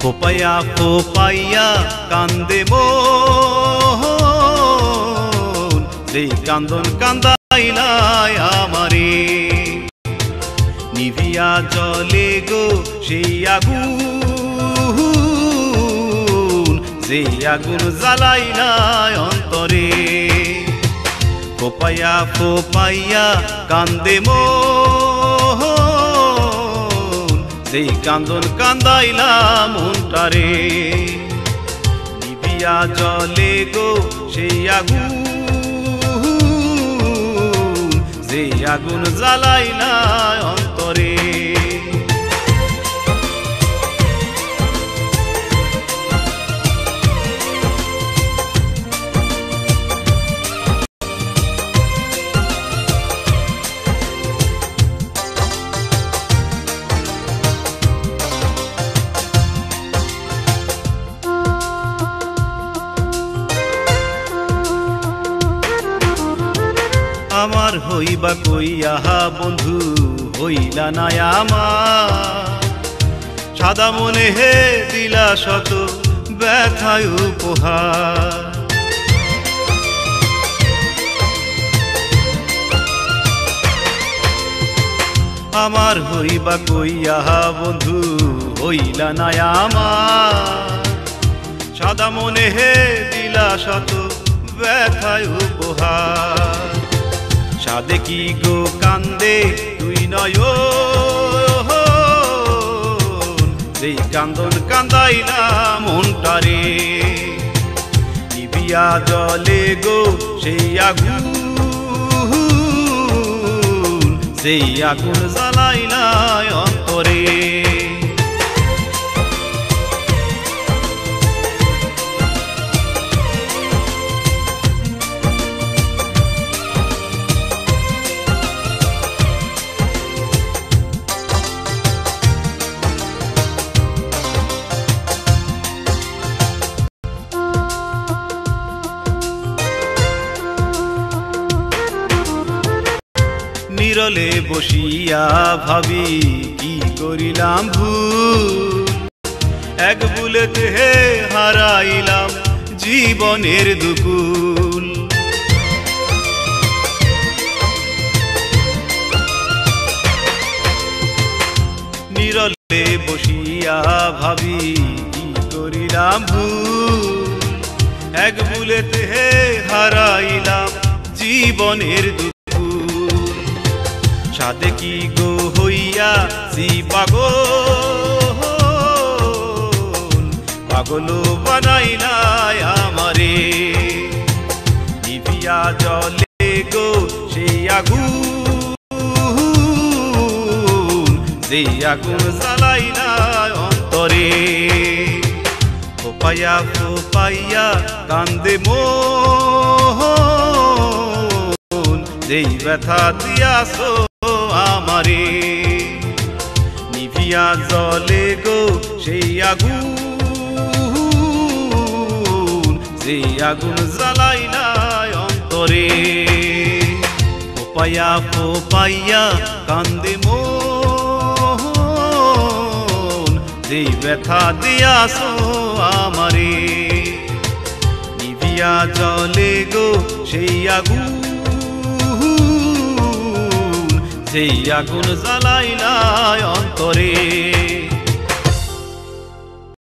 ফোপাইয়া ফোপাইয়া কান্দে মন, যেই কান্দন কান্দাইলাই আমারে। নিভিয়া জলে গো সেই আগুন, যেই আগুন জ্বালাইলাই অন্তরে। ফোপাইয়া ফোপাইয়া কান্দে মন, যেই কান্দন কান্দাইলাম মনটারে। নিভিয়া জলে গো সেই আগুন, যেই আগুন জ্বালাইলাই অন্তরে। আমার হইবা কইয়া বন্ধু হইলা না আমার, সাদা মনে হে দিলা শত ব্যথায় উপহার। আমার হইবা কইয়া বন্ধু হইলা না আমার, সাদা মনে হে দিলা শত ব্যথায় উপহার। সাদে কি গো কান্দে তুই নয়ন, যেই কান্দন কান্দাইলাম মনটারে। নিভিয়া জলে গো সেই আগুন, যেই আগুন জ্বালাইলাই অন্তরে। নিরলে বসিয়া ভাবি কি করিলাম ভুল, এক বুলেতে হে হারাইলাম জীবনের দুকুল। নিরলে বসিয়া ভাবি কি করিলাম ভুল, এক বুলেতে হে হারাইলাম জীবনের দুকুল। সাদে কি গো হইয়া সি পাগল, পাগল বানাইলাই আমারে। নিভিয়া জলে গো সেই আগুন, যেই আগুন জ্বালাইলাই অন্তরে। ফোপাইয়া ফোপাইয়া কান্দে মন, যেই ব্যথা দিয়াছো আমারে। নিভিয়া জলে গো সেই আগুন, যেই আগুন জ্বালাইলাই অন্তরে। ফোপাইয়া ফোপাইয়া কান্দে মন, যেই ব্যথা দিয়াছো আমারে। নিভিয়া জলে গো সেই আগুন, যেই আগুন জ্বালাইলাই অন্তরে।